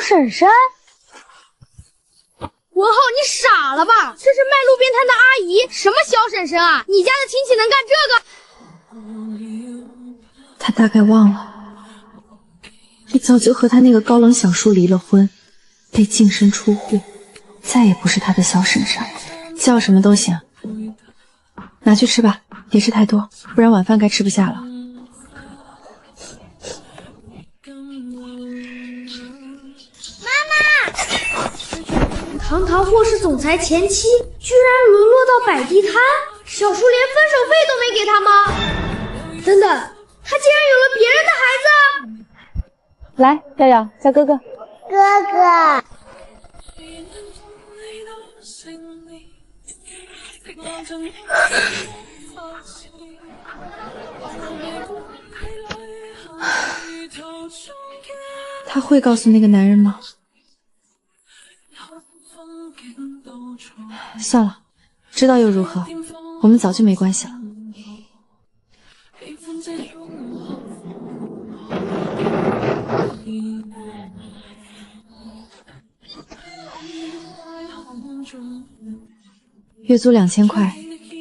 婶婶？文浩，你傻了吧？这是卖路边摊的阿姨，什么小婶婶啊？你家的亲戚能干这个？他大概忘了，你早就和他那个高冷小叔离了婚，被净身出户，再也不是他的小婶婶，叫什么都行。拿去吃吧，别吃太多，不然晚饭该吃不下了。堂堂霍氏总裁前妻，居然沦落到摆地摊，小叔连分手费都没给他吗？等等，他竟然有了别人的孩子！来，耀耀叫哥哥。哥哥，他会告诉那个男人吗？算了，知道又如何？我们早就没关系了。月租2000块，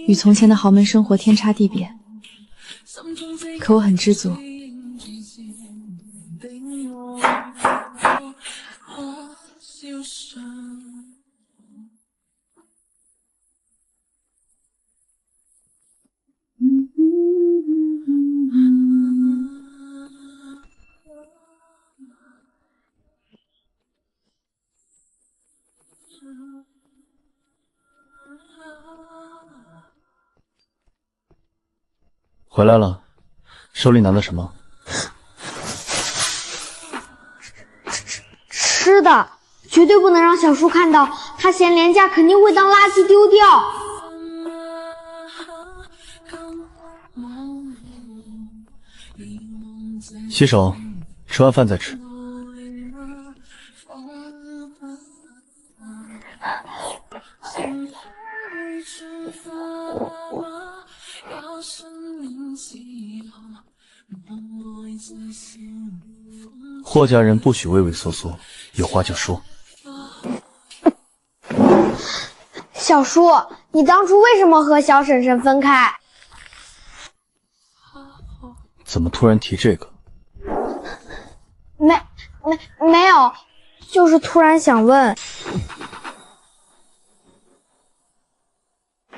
与从前的豪门生活天差地别。可我很知足。回来了，手里拿的什么？吃的，绝对不能让小叔看到，他嫌廉价，肯定会当垃圾丢掉。洗手，吃完饭再吃。霍家人不许畏畏缩缩，有话就说。小叔，你当初为什么和小婶婶分开？怎么突然提这个？没有，就是突然想问。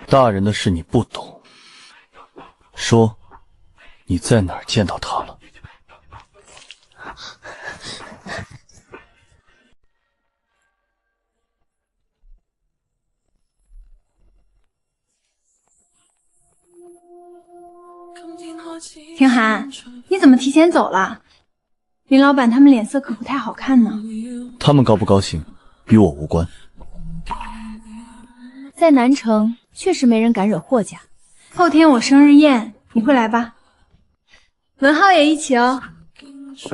大人的事你不懂，说你在哪儿见到他了？天寒，你怎么提前走了？林老板他们脸色可不太好看呢。他们高不高兴，与我无关。在南城确实没人敢惹霍家。后天我生日宴，你会来吧？文浩也一起哦。小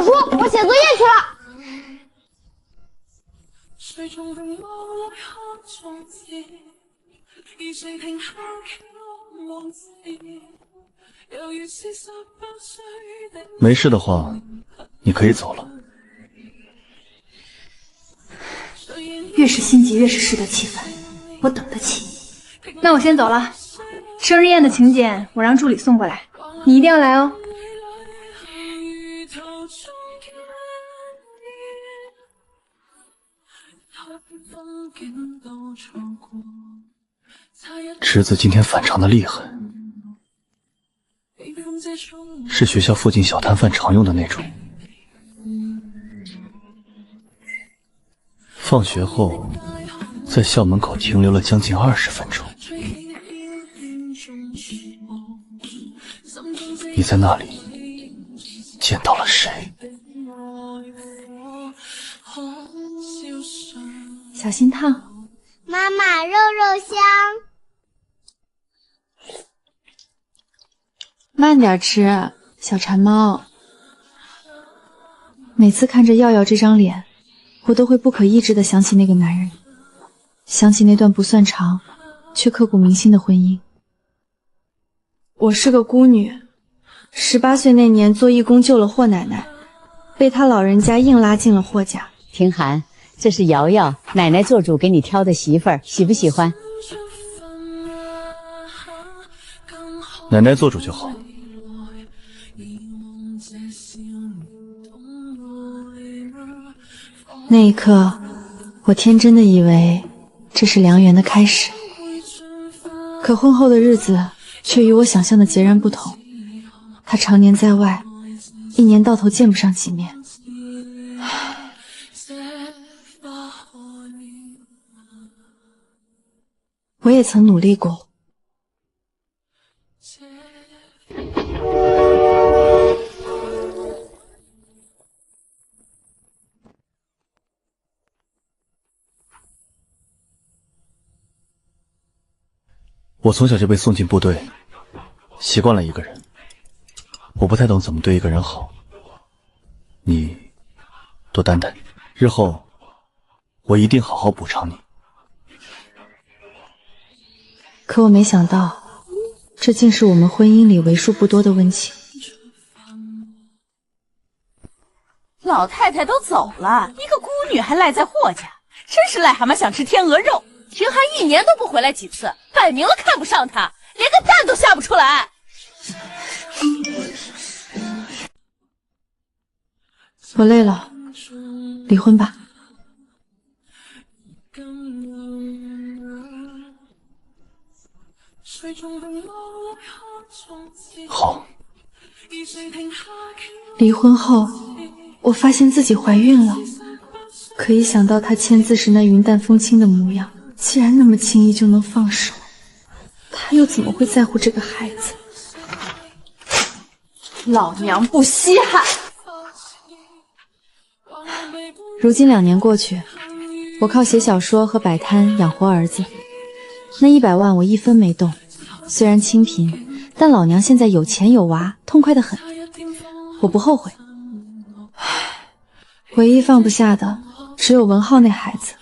叔，我写作业去了。没事的话，你可以走了。越是心急，越是适得其反，我等得起。那我先走了，生日宴的请柬我让助理送过来，你一定要来哦。侄子今天反常的厉害，是学校附近小摊贩常用的那种。放学后，在校门口停留了将近20分钟。你在那里见到了谁？小心烫。妈妈，肉肉香。慢点吃，小馋猫。每次看着耀耀这张脸，我都会不可抑制地想起那个男人，想起那段不算长，却刻骨铭心的婚姻。我是个孤女， 18岁那年做义工救了霍奶奶，被他老人家硬拉进了霍家。婷涵，这是瑶瑶，奶奶做主给你挑的媳妇儿，喜不喜欢？奶奶做主就好。那一刻，我天真的以为这是良缘的开始，可婚后的日子却与我想象的截然不同。他常年在外，一年到头见不上几面。我也曾努力过。我从小就被送进部队，习惯了一个人。我不太懂怎么对一个人好。你多担待，日后我一定好好补偿你。可我没想到，这竟是我们婚姻里为数不多的温情。老太太都走了，一个孤女还赖在霍家，真是癞蛤蟆想吃天鹅肉。婷涵1年都不回来几次，摆明了看不上她，连个蛋都下不出来。我累了，离婚吧。好。离婚后，我发现自己怀孕了，可一想到他签字时那云淡风轻的模样，既然那么轻易就能放手，他又怎么会在乎这个孩子？老娘不稀罕。如今2年过去，我靠写小说和摆摊养活儿子，那100万我一分没动。虽然清贫，但老娘现在有钱有娃，痛快得很，我不后悔。唯一放不下的只有文浩那孩子，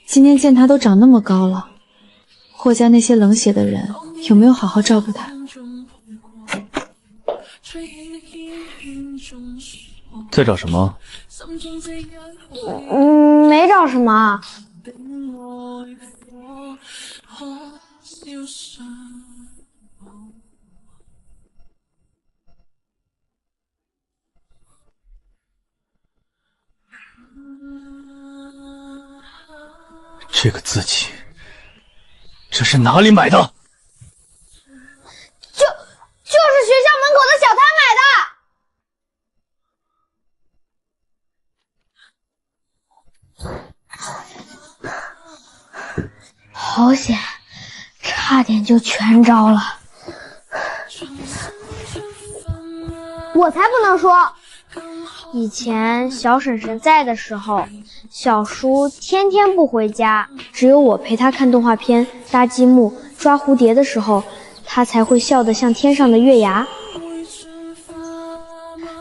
今天见他都长那么高了，霍家那些冷血的人有没有好好照顾他？在找什么？没找什么。这个字迹，这是哪里买的？就是学校门口的小摊买的。好险，差点就全招了。我才不能说！以前小婶婶在的时候，小叔天天不回家，只有我陪他看动画片、搭积木、抓蝴蝶的时候，他才会笑得像天上的月牙。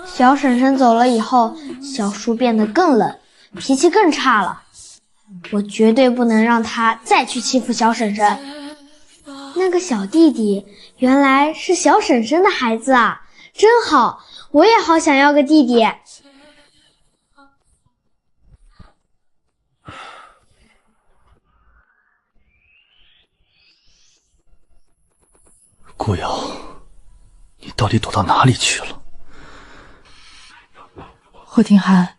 小婶婶走了以后，小叔变得更冷，脾气更差了。我绝对不能让他再去欺负小婶婶。那个小弟弟原来是小婶婶的孩子啊，真好，我也好想要个弟弟。顾瑶，你到底躲到哪里去了？霍廷涵，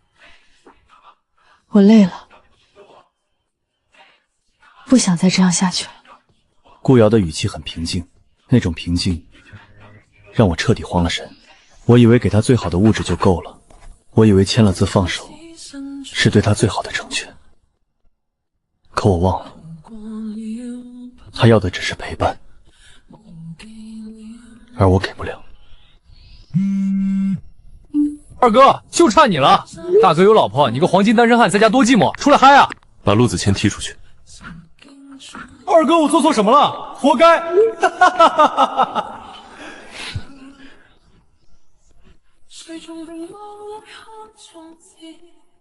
我累了，不想再这样下去了。顾瑶的语气很平静，那种平静让我彻底慌了神。我以为给他最好的物质就够了，我以为签了字放手是对他最好的成全，可我忘了，他要的只是陪伴，而我给不了。二哥，就差你了！大哥有老婆，你个黄金单身汉在家多寂寞，出来嗨啊！把陆子谦踢出去。二哥，我做错什么了？活该！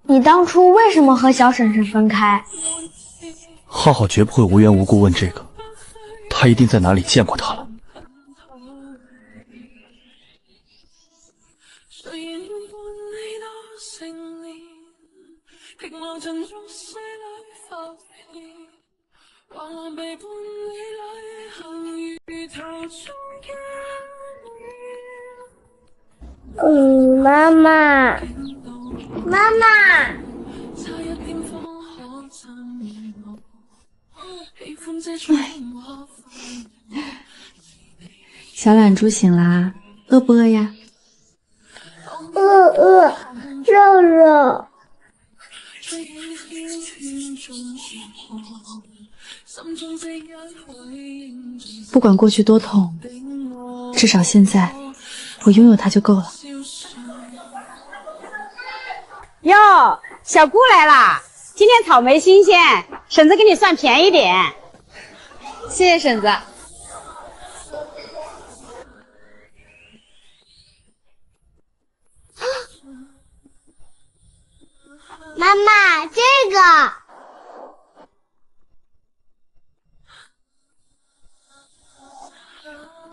你当初为什么和小婶婶分开？浩浩绝不会无缘无故问这个，他一定在哪里见过他了。妈妈，妈妈，小懒猪醒啦，饿不饿呀？饿，肉肉。不管过去多痛，至少现在我拥有它就够了。哟，小姑来啦！今天草莓新鲜，婶子给你算便宜点。谢谢婶子。妈妈，这个。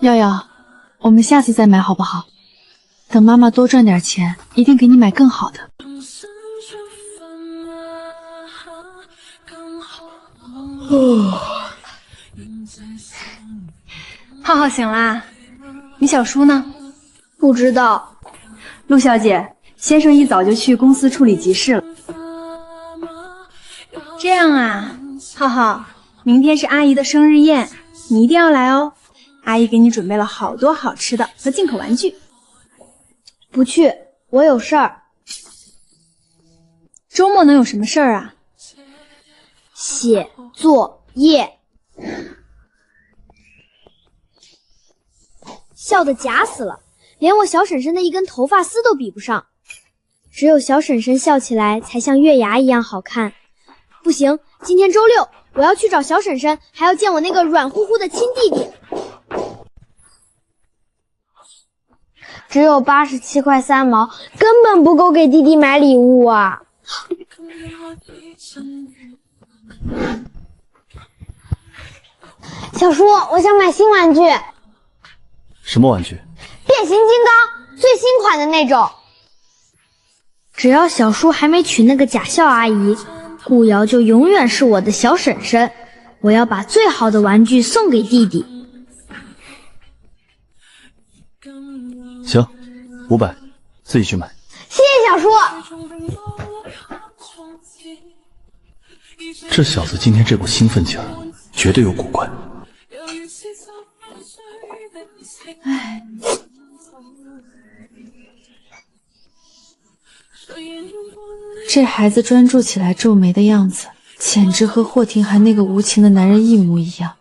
耀耀，我们下次再买好不好？等妈妈多赚点钱，一定给你买更好的。浩浩醒啦，你小叔呢？不知道。陆小姐，先生一早就去公司处理急事了。这样啊，浩浩，明天是阿姨的生日宴，你一定要来哦。阿姨给你准备了好多好吃的和进口玩具。不去，我有事儿。周末能有什么事儿啊？写作业。笑得假死了，连我小婶婶的一根头发丝都比不上。只有小婶婶笑起来才像月牙一样好看。不行，今天周六，我要去找小婶婶，还要见我那个软乎乎的亲弟弟。只有87块3毛，根本不够给弟弟买礼物啊！小叔，我想买新玩具。什么玩具？变形金刚，最新款的那种。只要小叔还没娶那个假笑阿姨，顾瑶就永远是我的小婶婶。我要把最好的玩具送给弟弟。行，500，自己去买。谢谢小叔。这小子今天这股兴奋劲儿，绝对有古怪。唉，这孩子专注起来皱眉的样子，简直和霍廷涵那个无情的男人一模一样。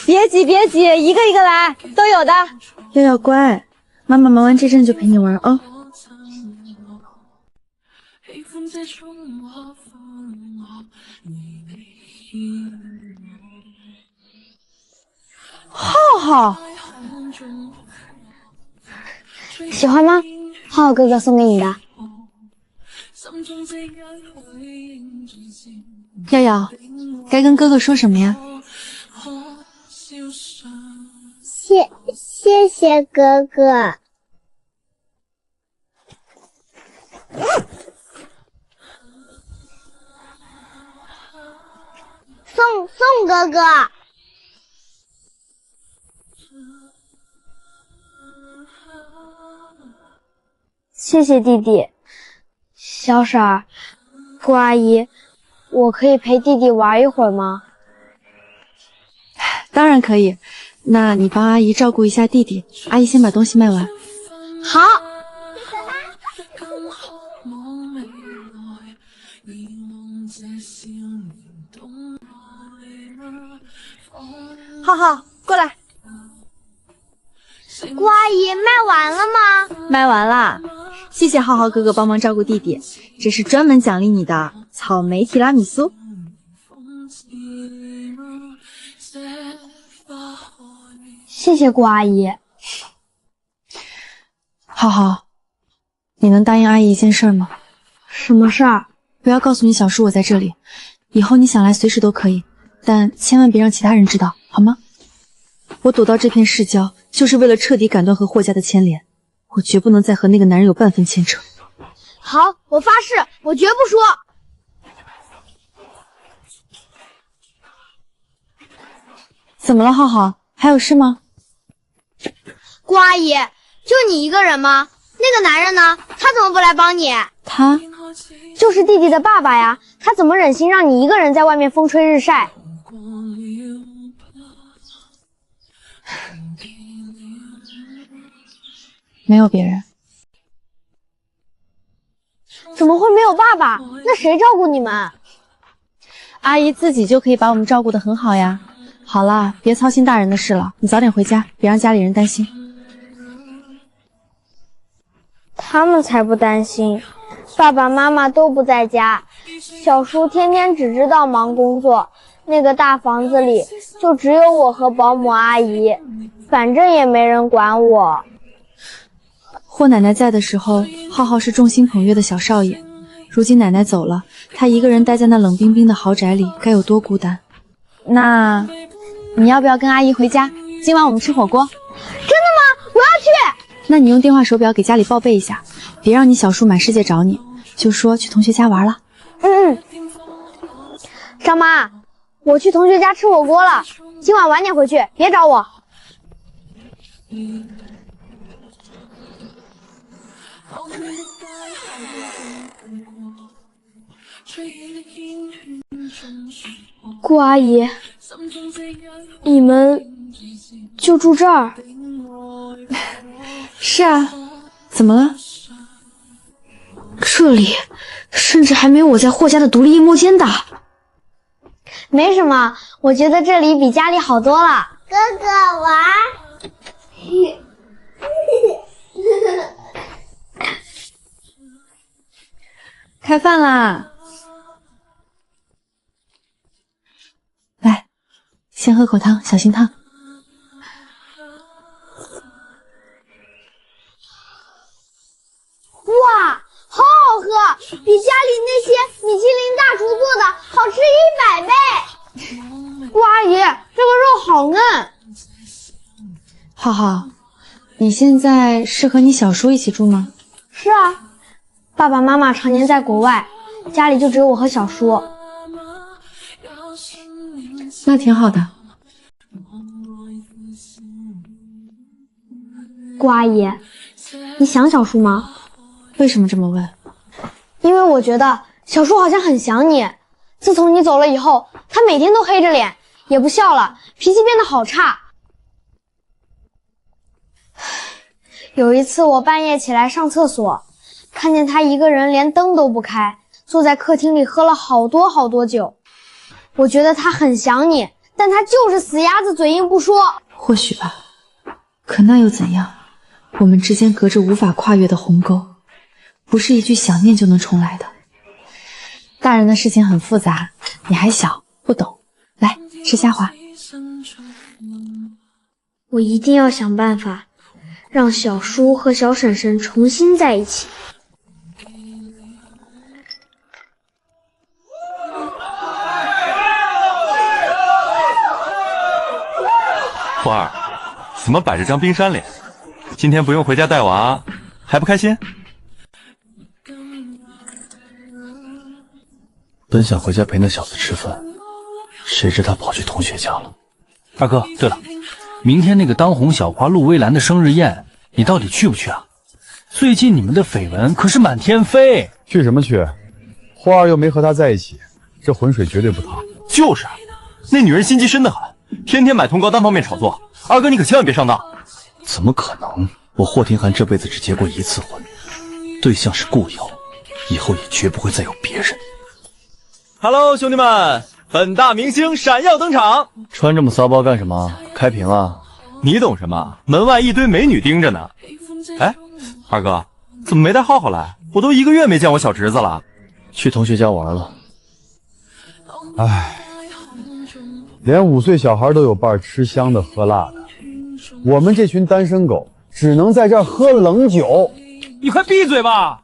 别急别急，一个一个来，都有的。耀耀乖，妈妈忙完这阵就陪你玩啊。浩浩，喜欢吗？浩浩哥哥送给你的。耀耀，该跟哥哥说什么呀？谢谢哥哥。送哥哥。谢谢弟弟。小婶儿，顾阿姨，我可以陪弟弟玩一会儿吗？当然可以，那你帮阿姨照顾一下弟弟，阿姨先把东西卖完。好。浩浩，过来。顾阿姨，卖完了吗？卖完啦，谢谢浩浩哥哥帮忙照顾弟弟，这是专门奖励你的草莓提拉米苏。谢谢顾阿姨。浩浩，你能答应阿姨一件事吗？什么事儿？不要告诉你小叔我在这里，以后你想来随时都可以，但千万别让其他人知道，好吗？我躲到这片市郊，就是为了彻底斩断和霍家的牵连，我绝不能再和那个男人有半分牵扯。好，我发誓，我绝不说。怎么了，浩浩？还有事吗？顾阿姨，就你一个人吗？那个男人呢？他怎么不来帮你？他就是弟弟的爸爸呀，他怎么忍心让你一个人在外面风吹日晒？没有别人。怎么会没有爸爸？那谁照顾你们？阿姨自己就可以把我们照顾得很好呀。好了，别操心大人的事了，你早点回家，别让家里人担心。他们才不担心，爸爸妈妈都不在家，小叔天天只知道忙工作，那个大房子里就只有我和保姆阿姨，反正也没人管我。霍奶奶在的时候，浩浩是众星捧月的小少爷，如今奶奶走了，他一个人待在那冷冰冰的豪宅里，该有多孤单。那你要不要跟阿姨回家？今晚我们吃火锅。真的吗？我要去。那你用电话手表给家里报备一下，别让你小叔满世界找你，就说去同学家玩了。张妈，我去同学家吃火锅了，今晚晚点回去，别找我。顾阿姨，你们就住这儿？是啊，怎么了？这里甚至还没有我在霍家的独立夜幕间大。没什么，我觉得这里比家里好多了。哥哥玩。开饭啦！来，先喝口汤，小心烫。哇，好好喝，比家里那些米其林大厨做的好吃100倍。顾阿姨，这个肉好嫩。浩浩，你现在是和你小叔一起住吗？是啊，爸爸妈妈常年在国外，家里就只有我和小叔。那挺好的。顾阿姨，你想小叔吗？为什么这么问？因为我觉得小叔好像很想你。自从你走了以后，他每天都黑着脸，也不笑了，脾气变得好差。有一次我半夜起来上厕所，看见他一个人连灯都不开，坐在客厅里喝了好多好多酒。我觉得他很想你，但他就是死鸭子嘴硬不说。或许吧，可那又怎样？我们之间隔着无法跨越的鸿沟，不是一句想念就能重来的。大人的事情很复杂，你还小，不懂。来，吃虾滑。我一定要想办法，让小叔和小婶婶重新在一起。霍儿，怎么摆着张冰山脸？今天不用回家带娃，还不开心？本想回家陪那小子吃饭，谁知他跑去同学家了。二哥，对了，明天那个当红小花陆薇兰的生日宴，你到底去不去啊？最近你们的绯闻可是满天飞。去什么去？花儿又没和他在一起，这浑水绝对不烫。就是，那女人心机深得很，天天买通告单方面炒作。二哥，你可千万别上当。怎么可能？我霍廷涵这辈子只结过一次婚，对象是顾瑶，以后也绝不会再有别人。Hello， 兄弟们，本大明星闪耀登场。穿这么骚包干什么？开屏啊？你懂什么？门外一堆美女盯着呢。哎，二哥，怎么没带浩浩来？我都1个月没见我小侄子了。去同学家玩了。唉，连5岁小孩都有伴吃香的喝辣的，我们这群单身狗只能在这儿喝冷酒。你快闭嘴吧！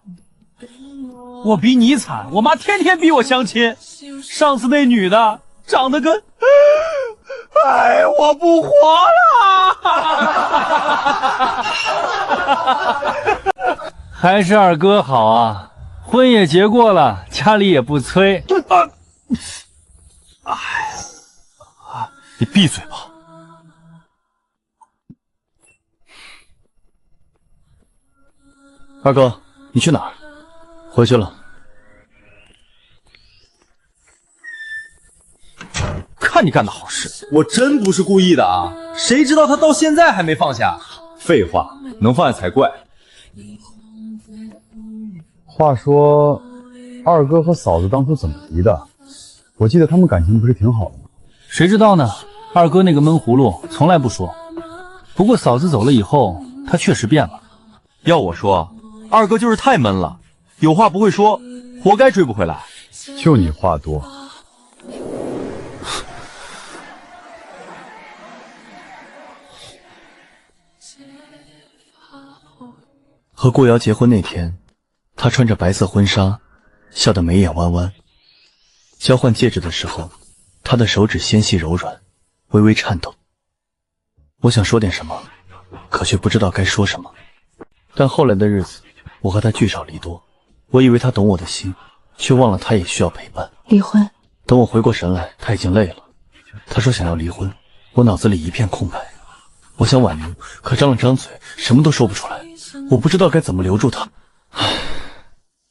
我比你惨，我妈天天逼我相亲。上次那女的长得跟……哎，我不活了！还是二哥好啊，婚也结过了，家里也不催。你闭嘴吧。二哥，你去哪儿？回去了。看你干的好事，我真不是故意的啊！谁知道他到现在还没放下？废话，能放下才怪。话说，二哥和嫂子当初怎么离的？我记得他们感情不是挺好的吗？谁知道呢？二哥那个闷葫芦从来不说。不过嫂子走了以后，他确实变了。要我说，二哥就是太闷了，有话不会说，活该追不回来。就你话多。和顾瑶结婚那天，她穿着白色婚纱，笑得眉眼弯弯。交换戒指的时候，她的手指纤细柔软，微微颤抖。我想说点什么，可却不知道该说什么。但后来的日子，我和她聚少离多，我以为她懂我的心，却忘了她也需要陪伴。离婚。等我回过神来，她已经累了。她说想要离婚，我脑子里一片空白。我想挽留，可张了张嘴，什么都说不出来。我不知道该怎么留住她。唉，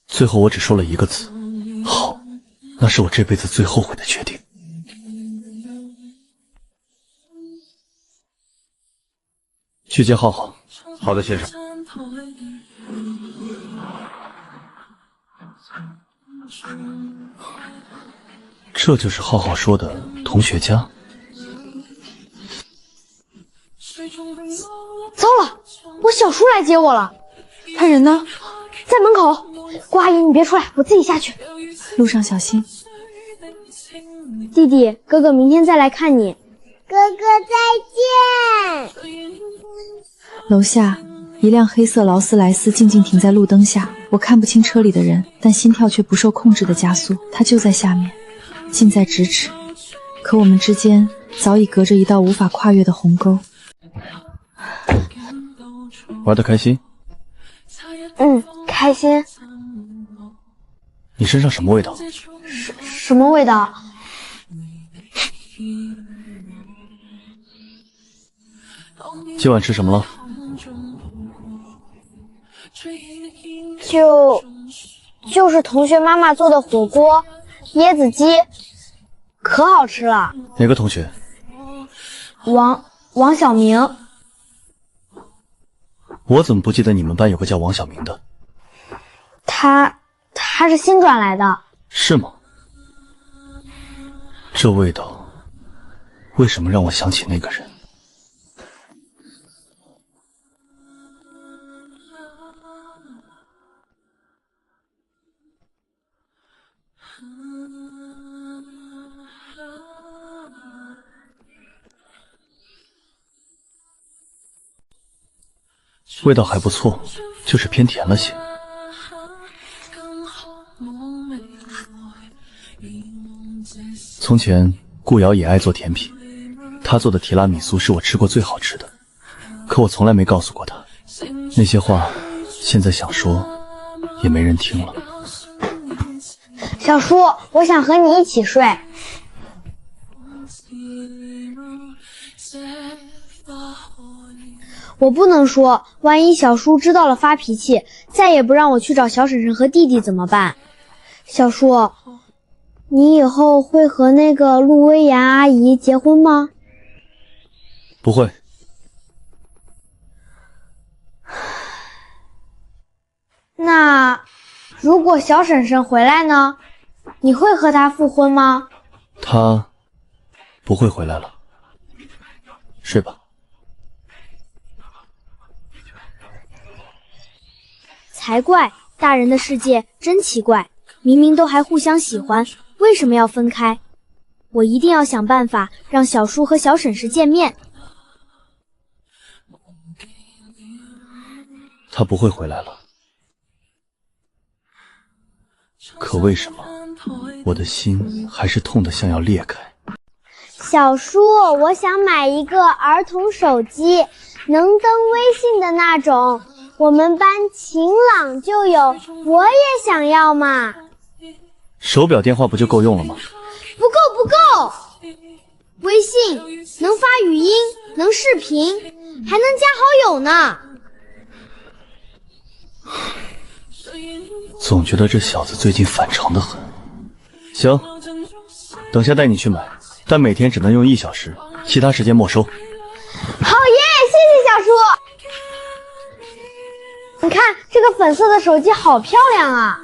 最后我只说了一个字：好。那是我这辈子最后悔的决定。去接浩浩。好的，先生。这就是浩浩说的同学家。糟了，我小叔来接我了。他人呢？在门口。顾阿姨，你别出来，我自己下去。路上小心。弟弟，哥哥明天再来看你。哥哥再见。楼下，一辆黑色劳斯莱斯静静停在路灯下，我看不清车里的人，但心跳却不受控制的加速。他就在下面，近在咫尺，可我们之间早已隔着一道无法跨越的鸿沟。玩得开心？开心。你身上什么味道？什么味道？今晚吃什么了？就是同学妈妈做的火锅，椰子鸡，可好吃了。哪个同学？王小明。我怎么不记得你们班有个叫王小明的？他是新转来的。是吗？这味道为什么让我想起那个人？味道还不错，就是偏甜了些。从前顾瑶也爱做甜品，她做的提拉米苏是我吃过最好吃的，可我从来没告诉过她。那些话现在想说也没人听了。小叔，我想和你一起睡。我不能说，万一小叔知道了发脾气，再也不让我去找小婶婶和弟弟怎么办？小叔，你以后会和那个陆薇妍阿姨结婚吗？不会。那如果小婶婶回来呢？你会和她复婚吗？她不会回来了。睡吧。才怪，大人的世界真奇怪，明明都还互相喜欢，为什么要分开？我一定要想办法让小叔和小婶婶见面。他不会回来了。可为什么我的心还是痛得像要裂开？小叔，我想买一个儿童手机，能登微信的那种。我们班晴朗就有，我也想要嘛。手表电话不就够用了吗？不够，微信能发语音，能视频，还能加好友呢。总觉得这小子最近反常的很。行，等下带你去买，但每天只能用1小时，其他时间没收。好耶，谢谢小叔。你看这个粉色的手机好漂亮啊！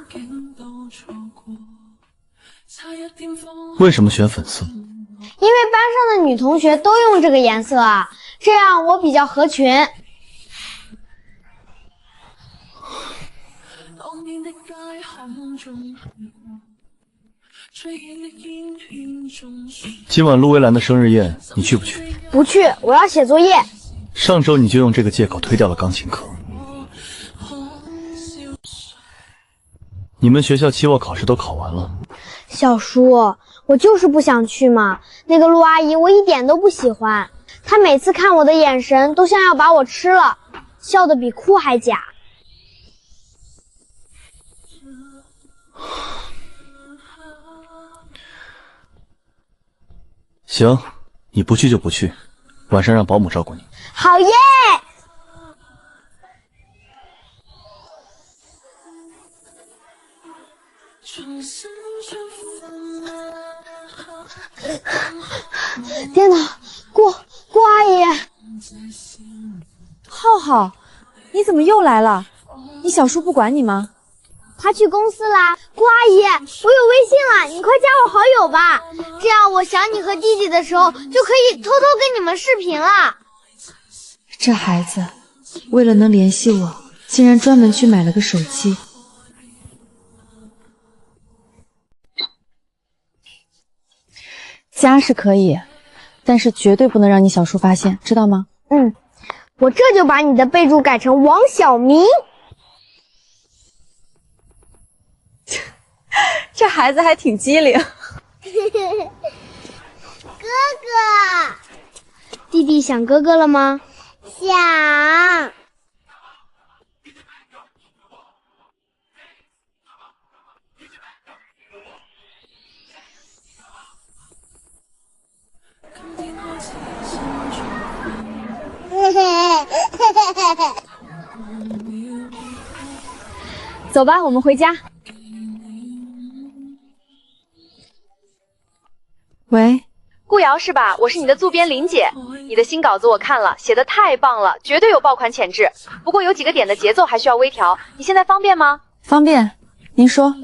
为什么选粉色？因为班上的女同学都用这个颜色啊，这样我比较合群。今晚陆薇兰的生日宴，你去不去？不去，我要写作业。上周你就用这个借口推掉了钢琴课。你们学校期末考试都考完了。小叔，我就是不想去嘛。那个陆阿姨我一点都不喜欢，她每次看我的眼神都像要把我吃了，笑得比哭还假。行，你不去就不去，晚上让保姆照顾你。好耶！天哪，顾阿姨，浩浩，你怎么又来了？你小叔不管你吗？他去公司啦。顾阿姨，我有微信了，你快加我好友吧，这样我想你和弟弟的时候就可以偷偷跟你们视频了。这孩子为了能联系我，竟然专门去买了个手机。加是可以，但是绝对不能让你小叔发现，知道吗？我这就把你的备注改成王小明。这孩子还挺机灵。哥哥，弟弟想哥哥了吗？想。走吧，我们回家。喂，顾瑶是吧？我是你的渡边林姐。你的新稿子我看了，写得太棒了，绝对有爆款潜质。不过有几个点的节奏还需要微调，你现在方便吗？方便，您说。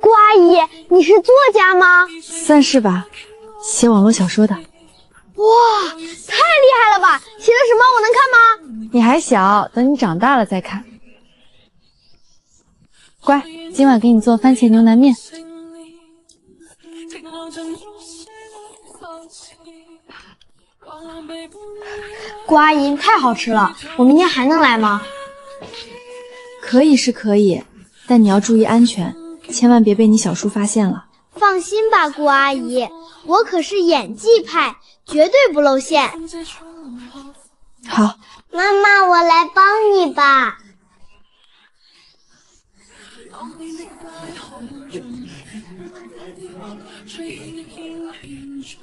顾阿姨，你是作家吗？算是吧，写网络小说的。哇，太厉害了吧！写的什么？我能看吗？你还小，等你长大了再看。乖，今晚给你做番茄牛腩面。顾阿姨，太好吃了，我明天还能来吗？可以是可以，但你要注意安全，千万别被你小叔发现了。放心吧，顾阿姨，我可是演技派，绝对不露馅。好，妈妈，我来帮你吧。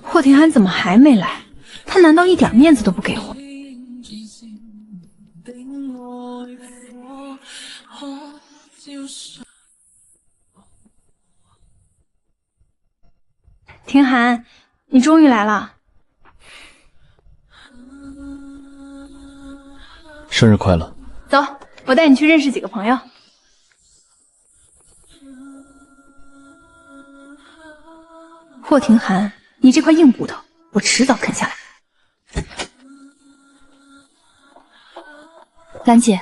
霍廷涵怎么还没来？他难道一点面子都不给我？廷涵，你终于来了。生日快乐！走，我带你去认识几个朋友。霍廷涵，你这块硬骨头，我迟早啃下来。兰姐，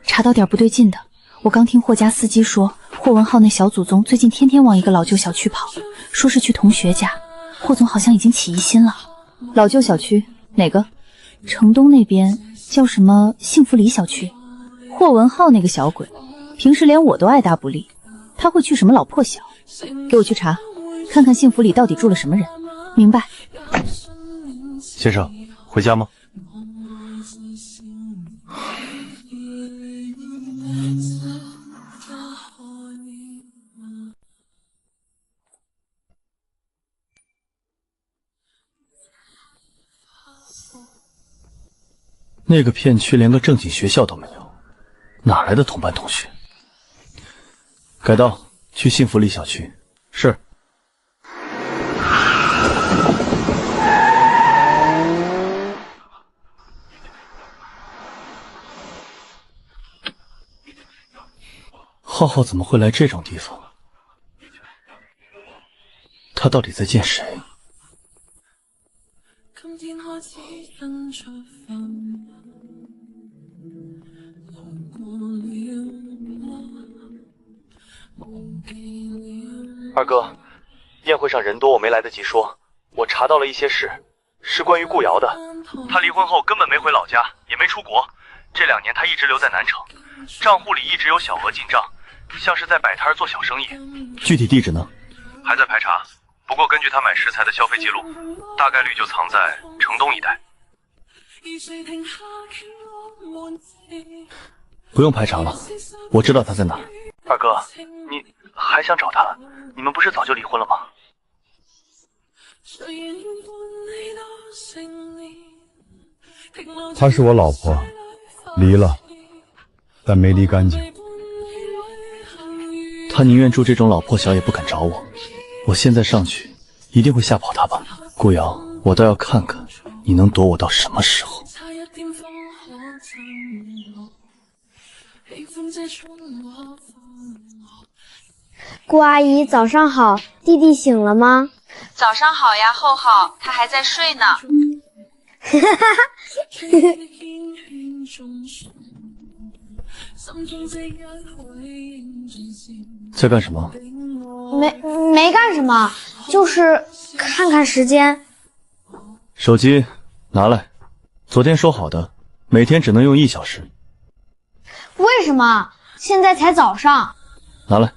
查到点不对劲的。我刚听霍家司机说，霍文浩那小祖宗最近天天往一个老旧小区跑，说是去同学家。霍总好像已经起疑心了。老旧小区哪个？城东那边叫什么幸福里小区。霍文浩那个小鬼，平时连我都爱答不理，他会去什么老破小？给我去查，看看幸福里到底住了什么人。明白。先生，回家吗？那个片区连个正经学校都没有，哪来的同班同学？改道，去幸福里小区。是。浩浩怎么会来这种地方？他到底在见谁？二哥，宴会上人多，我没来得及说。我查到了一些事，是关于顾瑶的。她离婚后根本没回老家，也没出国。这2年她一直留在南城，账户里一直有小额进账，像是在摆摊做小生意。具体地址呢？还在排查，不过根据她买食材的消费记录，大概率就藏在城东一带。不用排查了，我知道他在哪儿。二哥，你还想找他？你们不是早就离婚了吗？她是我老婆，离了，但没离干净。他宁愿住这种老破小，也不敢找我。我现在上去，一定会吓跑他吧？顾瑶，我倒要看看你能躲我到什么时候。顾阿姨，早上好，弟弟醒了吗？早上好呀，厚厚，他还在睡呢。在干什么？没干什么，就是看看时间。手机拿来，昨天说好的，每天只能用1小时。为什么？现在才早上。拿来。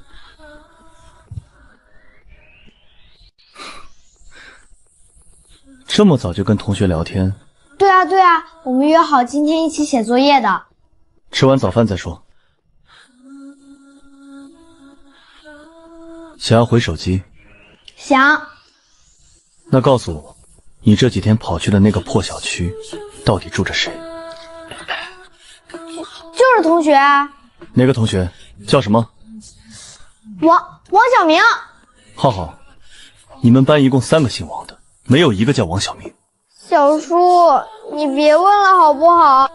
这么早就跟同学聊天？对啊，我们约好今天一起写作业的。吃完早饭再说。想要回手机？想。那告诉我，你这几天跑去的那个破小区，到底住着谁？就是同学啊。哪个同学？叫什么？王小明。浩浩，你们班一共3个姓王的，没有一个叫王小明。小叔，你别问了好不好？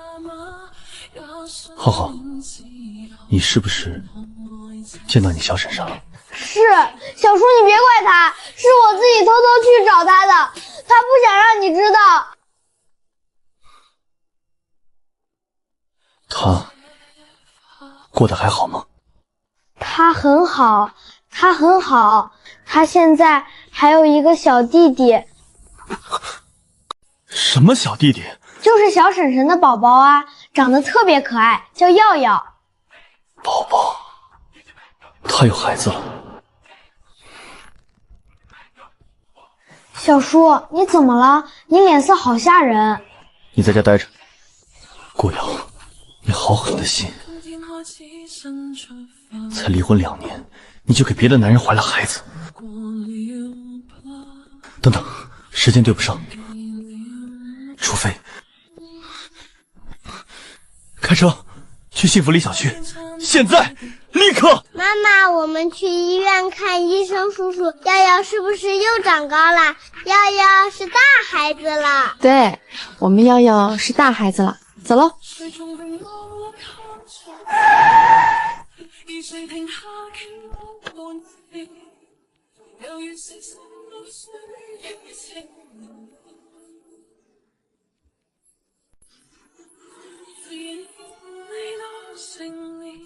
浩浩，你是不是见到你小婶婶了？是，小叔你别怪他，是我自己偷偷去找他的，他不想让你知道。他过得还好吗？他很好，他现在还有一个小弟弟。什么小弟弟？就是小婶婶的宝宝啊，长得特别可爱，叫耀耀。宝宝，他有孩子了。小叔，你怎么了？你脸色好吓人。你在家待着。顾瑶，你好狠的心，才离婚2年，你就给别的男人怀了孩子。等等，时间对不上，除非开车去幸福里小区，现在立刻！妈妈，我们去医院看医生叔叔。耀耀是不是又长高了？耀耀是大孩子了。对，我们耀耀是大孩子了。走喽。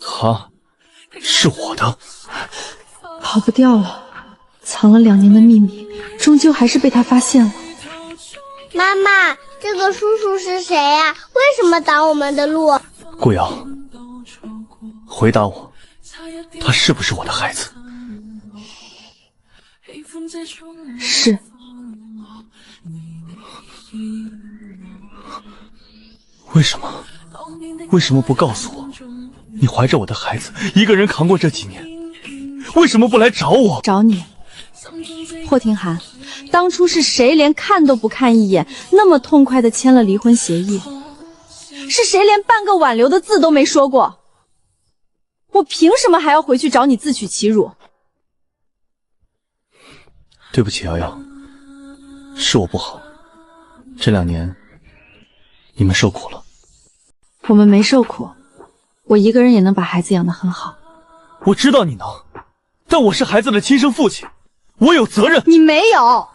他是我的，跑不掉了。藏了2年的秘密，终究还是被他发现了。妈妈，这个叔叔是谁呀？为什么挡我们的路？顾瑶，回答我，他是不是我的孩子？是。为什么？为什么不告诉我？你怀着我的孩子，一个人扛过这几年，为什么不来找我？找你，霍廷涵，当初是谁连看都不看一眼，那么痛快的签了离婚协议？是谁连半个挽留的字都没说过？我凭什么还要回去找你自取其辱？对不起，瑶瑶，是我不好。这2年，你们受苦了。我们没受苦，我一个人也能把孩子养得很好。我知道你能，但我是孩子的亲生父亲，我有责任。你没有，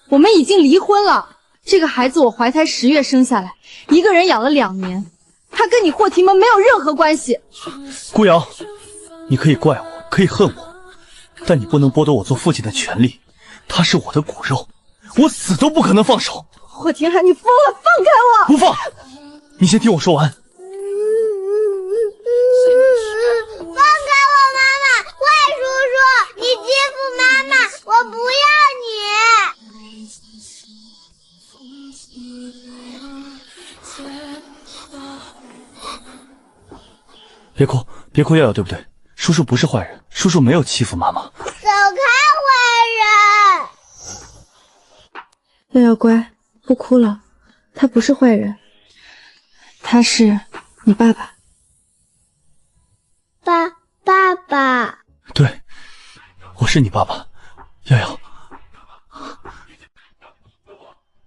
我们已经离婚了。这个孩子我怀胎10月生下来，一个人养了2年，他跟你霍廷门没有任何关系。顾瑶，你可以怪我，可以恨我，但你不能剥夺我做父亲的权利。他是我的骨肉，我死都不可能放手。霍廷涵，你疯了，放开我！不放！你先听我说完。放开我妈妈！坏叔叔，你欺负妈妈，我不要你！别哭，别哭，瑶瑶，对不对？叔叔不是坏人，叔叔没有欺负妈妈。走开，坏瑶人！瑶乖，不哭了，他不是坏人，他是你爸爸。爸爸。对，我是你爸爸，瑶瑶，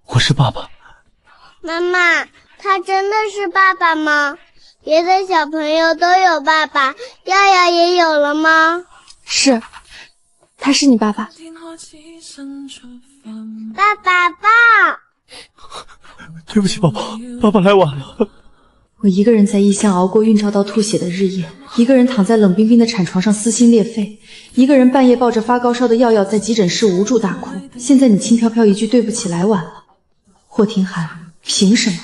我是爸爸。妈妈，他真的是爸爸吗？别的小朋友都有爸爸，耀耀也有了吗？是，他是你爸爸。爸。对不起，宝宝，爸爸来晚了。我一个人在异乡熬过孕潮到吐血的日夜，一个人躺在冷冰冰的产床上撕心裂肺，一个人半夜抱着发高烧的耀耀在急诊室无助大哭。现在你轻飘飘一句对不起来晚了，霍廷涵，凭什么？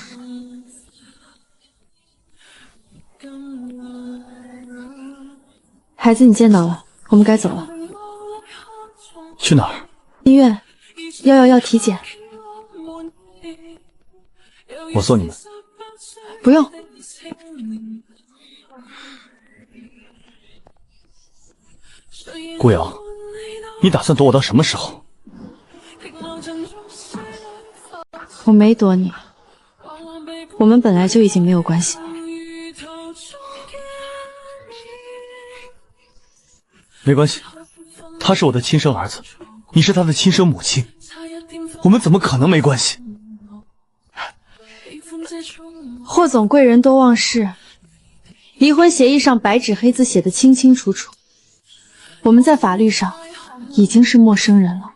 孩子，你见到了，我们该走了。去哪儿？医院，耀耀要体检。我送你们。不用。顾瑶，你打算躲我到什么时候？我没躲你，我们本来就已经没有关系了。没关系，他是我的亲生儿子，你是他的亲生母亲，我们怎么可能没关系？霍总贵人多忘事，离婚协议上白纸黑字写得清清楚楚，我们在法律上已经是陌生人了。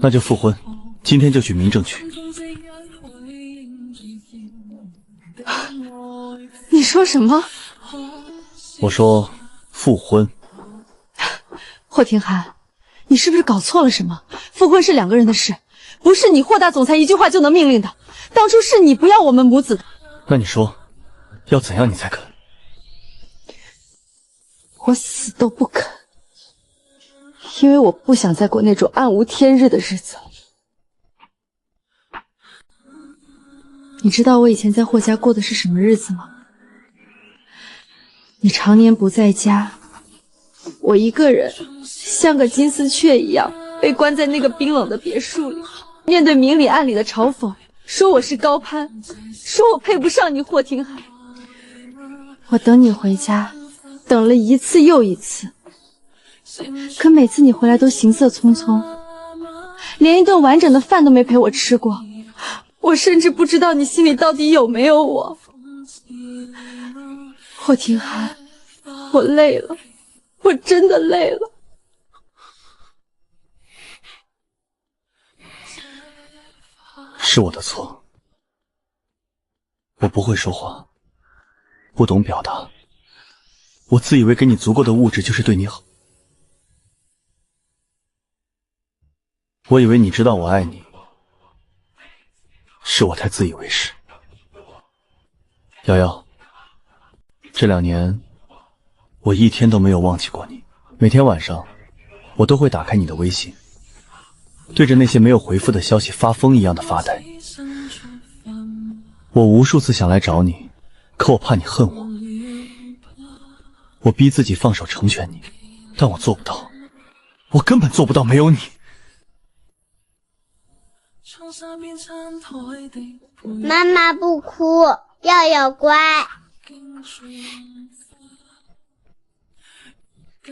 那就复婚，今天就去民政局。你说什么？我说复婚。霍廷涵，你是不是搞错了什么？复婚是2个人的事，不是你霍大总裁一句话就能命令的。当初是你不要我们母子的。那你说，要怎样你才肯？我死都不肯，因为我不想再过那种暗无天日的日子。你知道我以前在霍家过的是什么日子吗？你常年不在家，我一个人像个金丝雀一样被关在那个冰冷的别墅里，面对明里暗里的嘲讽，说我是高攀，说我配不上你霍廷涵。我等你回家，等了一次又一次，可每次你回来都行色匆匆，连一顿完整的饭都没陪我吃过。我甚至不知道你心里到底有没有我。霍廷涵，我累了，我真的累了。是我的错，我不会说话，不懂表达，我自以为给你足够的物质就是对你好，我以为你知道我爱你，是我太自以为是。瑶瑶，这2年我一天都没有忘记过你，每天晚上我都会打开你的微信，对着那些没有回复的消息发疯一样的发呆。我无数次想来找你，可我怕你恨我。我逼自己放手成全你，但我做不到，我根本做不到没有你。妈妈不哭，耀耀乖。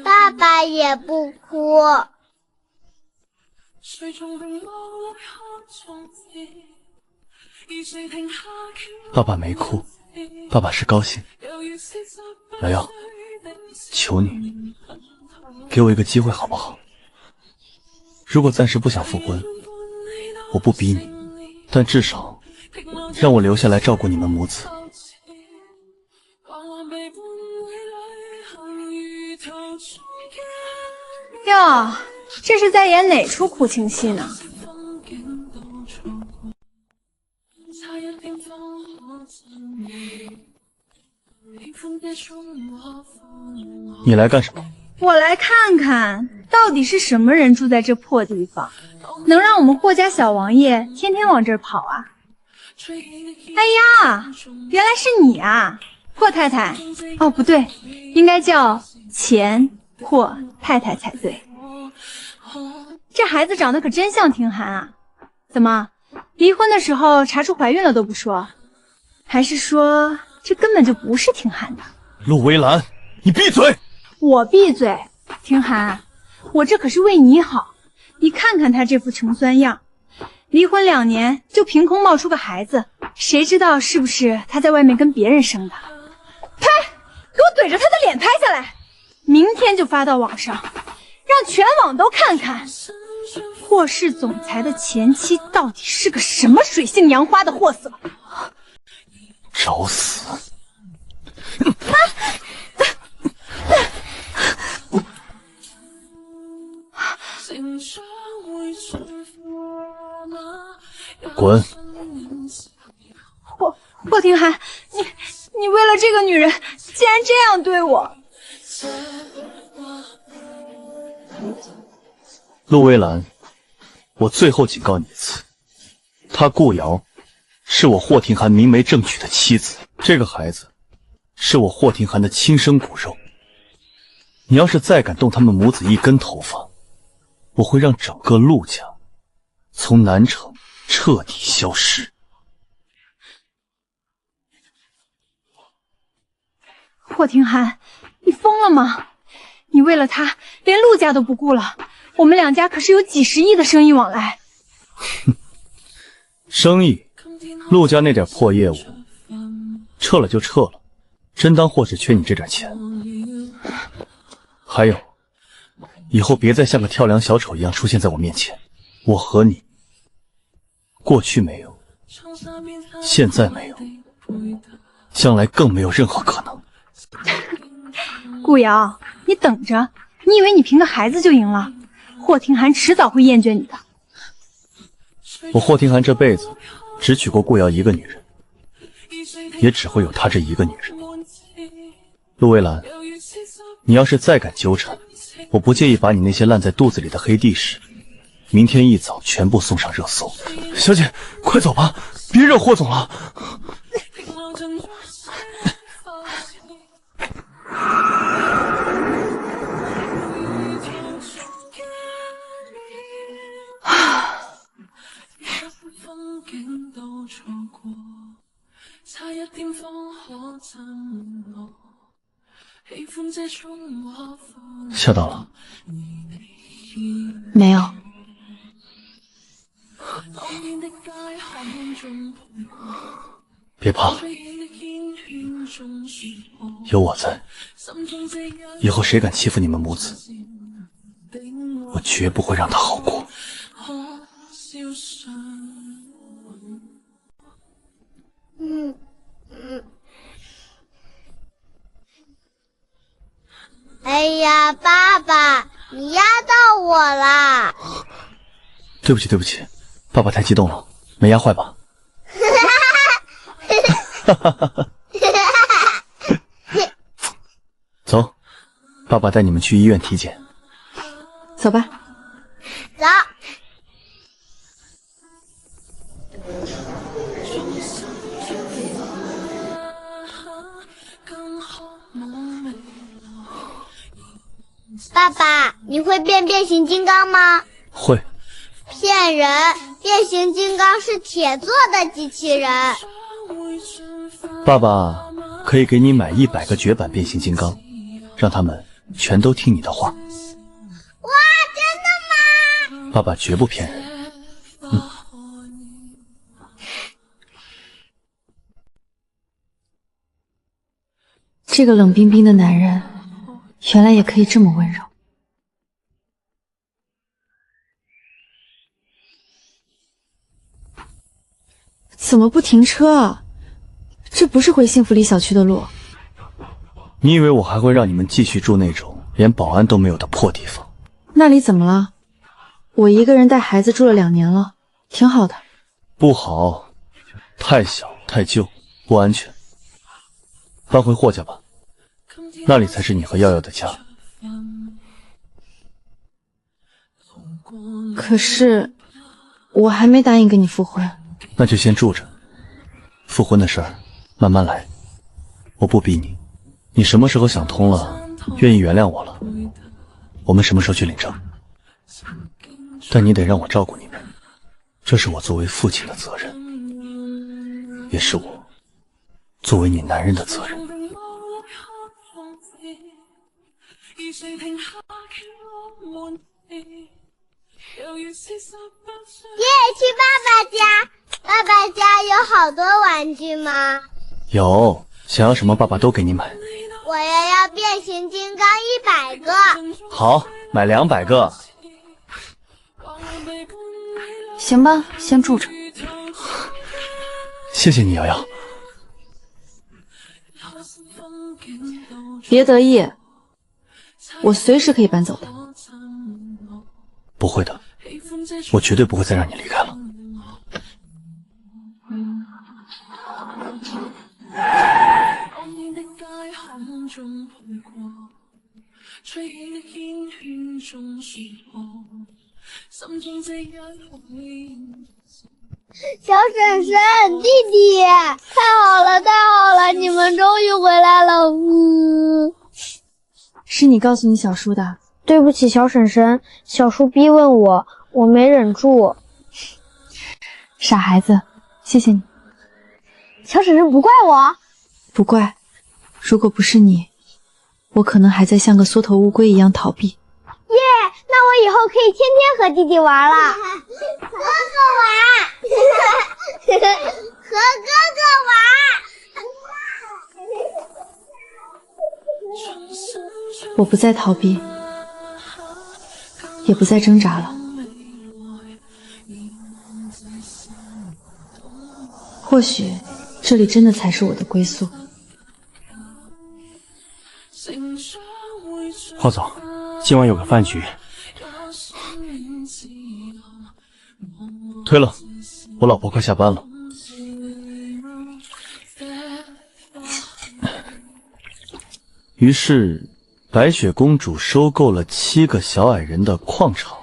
爸爸也不哭。爸爸没哭，爸爸是高兴。瑶瑶，求你，给我一个机会好不好？如果暂时不想复婚，我不逼你，但至少让我留下来照顾你们母子。哟，这是在演哪出苦情戏呢？你来干什么？我来看看到底是什么人住在这破地方，能让我们霍家小王爷天天往这儿跑啊！哎呀，原来是你啊，霍太太。哦，不对，应该叫钱霍太太才对。这孩子长得可真像听寒啊！怎么，离婚的时候查出怀孕了都不说？还是说这根本就不是听寒的？陆薇兰，你闭嘴！我闭嘴！听寒，我这可是为你好。你看看他这副穷酸样，离婚2年就凭空冒出个孩子，谁知道是不是他在外面跟别人生的？拍！给我怼着他的脸拍下来，明天就发到网上，让全网都看看霍氏总裁的前妻到底是个什么水性杨花的货色。找死！滚！霍听寒，你为了这个女人竟然这样对我！陆薇兰，我最后警告你一次，她顾瑶是我霍听寒明媒正娶的妻子，这个孩子是我霍听寒的亲生骨肉。你要是再敢动他们母子一根头发，我会让整个陆家从南城彻底消失。霍听寒，你疯了吗？你为了他连陆家都不顾了，我们2家可是有几10亿的生意往来。哼，生意，陆家那点破业务，撤了就撤了，真当霍氏缺你这点钱？还有，以后别再像个跳梁小丑一样出现在我面前。我和你，过去没有，现在没有，将来更没有任何可能。顾瑶，你等着，你以为你凭个孩子就赢了？霍听寒迟早会厌倦你的。我霍听寒这辈子只娶过顾瑶一个女人，也只会有她这一个女人。陆薇兰，你要是再敢纠缠，我不介意把你那些烂在肚子里的黑帝史，明天一早全部送上热搜。小姐，快走吧，别惹霍总了。吓到了？没有。别怕，有我在，以后谁敢欺负你们母子，我绝不会让他好过。哎呀，爸爸，你压到我啦！对不起，对不起，爸爸太激动了，没压坏吧？走，爸爸带你们去医院体检。走吧。走。爸爸，你会变形金刚吗？会。骗人！变形金刚是铁做的机器人。爸爸可以给你买100个绝版变形金刚，让他们全都听你的话。哇，真的吗？爸爸绝不骗人。这个冷冰冰的男人，原来也可以这么温柔。怎么不停车啊？这不是回幸福里小区的路。你以为我还会让你们继续住那种连保安都没有的破地方？那里怎么了？我一个人带孩子住了2年了，挺好的。不好，太小太旧，不安全。搬回霍家吧，那里才是你和耀耀的家。可是我还没答应跟你复婚。那就先住着，复婚的事儿慢慢来，我不逼你。你什么时候想通了，愿意原谅我了，我们什么时候去领证。但你得让我照顾你们，这是我作为父亲的责任，也是我作为你男人的责任。耶，去爸爸家。爸爸家有好多玩具吗？有，想要什么爸爸都给你买。我要变形金刚100个。好，买200个。行吧，先住着。谢谢你，瑶瑶。别得意，我随时可以搬走的。不会的，我绝对不会再让你离开了。小婶婶，弟弟，太好了，太好了，你们终于回来了。是你告诉你小叔的？对不起，小婶婶，小叔逼问我，我没忍住。傻孩子，谢谢你。小婶婶不怪我？不怪。如果不是你，我可能还在像个缩头乌龟一样逃避。耶，那我以后可以天天和弟弟玩了。和哥哥玩，和哥哥玩。我不再逃避，也不再挣扎了。或许这里真的才是我的归宿。浩总，今晚有个饭局。推了，我老婆快下班了。于是，白雪公主收购了7个小矮人的矿场。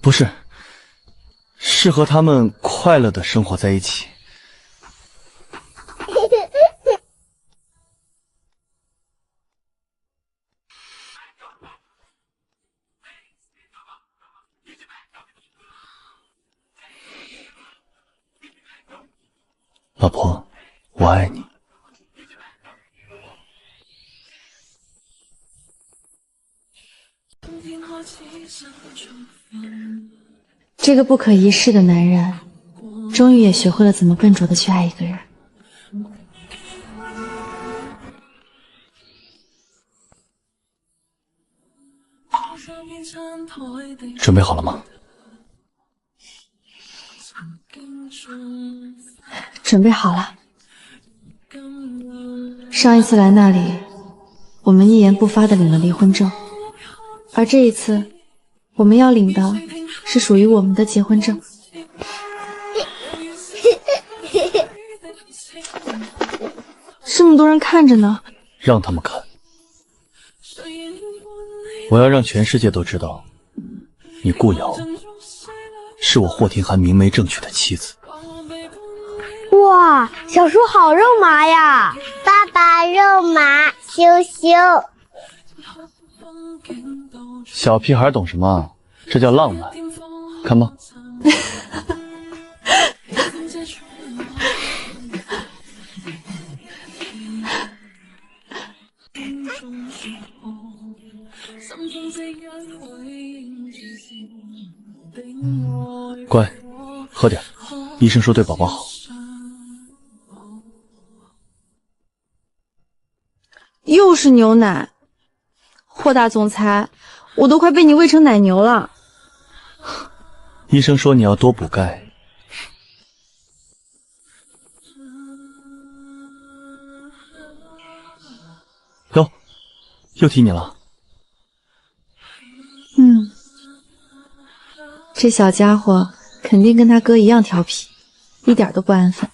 不是，是和他们快乐的生活在一起。老婆，我爱你。这个不可一世的男人，终于也学会了怎么笨拙的去爱一个人。准备好了吗？准备好了。上一次来那里，我们一言不发地领了离婚证，而这一次，我们要领的是属于我们的结婚证。这么多人看着呢，让他们看。我要让全世界都知道，你顾瑶是我霍廷涵明媒正娶的妻子。哇，小叔好肉麻呀！爸爸肉麻，羞羞。小屁孩懂什么？这叫浪漫，看吧。乖，喝点，医生说对宝宝好。又是牛奶，霍大总裁，我都快被你喂成奶牛了。医生说你要多补钙。哟，又提你了。这小家伙肯定跟他哥一样调皮，一点都不安分。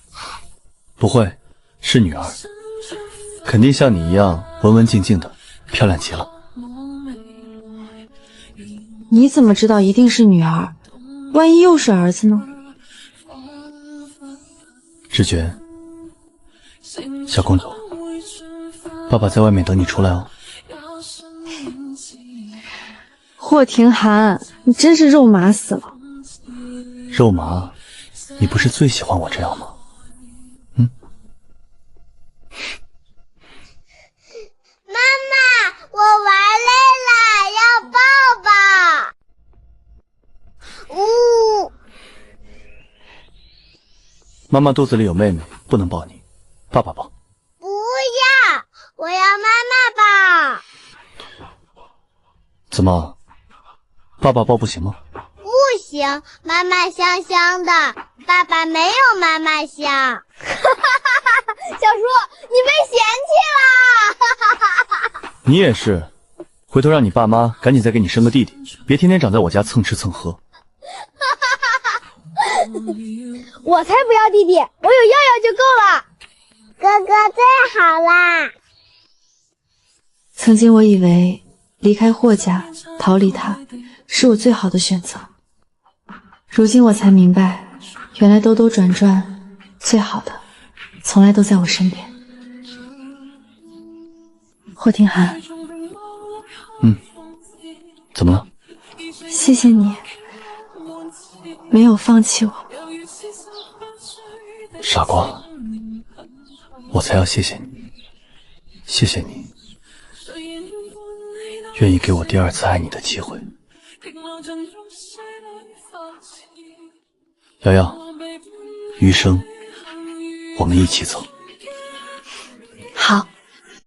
不会，是女儿，肯定像你一样文文静静的，漂亮极了。你怎么知道一定是女儿？万一又是儿子呢？芷娟，小公主，爸爸在外面等你出来哦。霍廷涵，你真是肉麻死了！肉麻，你不是最喜欢我这样吗？妈妈，我玩累了，要抱抱。呜。妈妈肚子里有妹妹，不能抱你，爸爸抱。不要，我要妈妈抱。怎么？爸爸抱不行吗？不行，妈妈香香的，爸爸没有妈妈香。小叔，你被嫌弃了。你也是，回头让你爸妈赶紧再给你生个弟弟，别天天长在我家蹭吃蹭喝。我才不要弟弟，我有耀耀就够了。哥哥最好啦。曾经我以为离开霍家，逃离他，是我最好的选择。如今我才明白，原来兜兜转转，最好的从来都在我身边。霍廷涵，怎么了？谢谢你，没有放弃我。傻瓜，我才要谢谢你，谢谢你，愿意给我第二次爱你的机会。瑶瑶，余生我们一起走。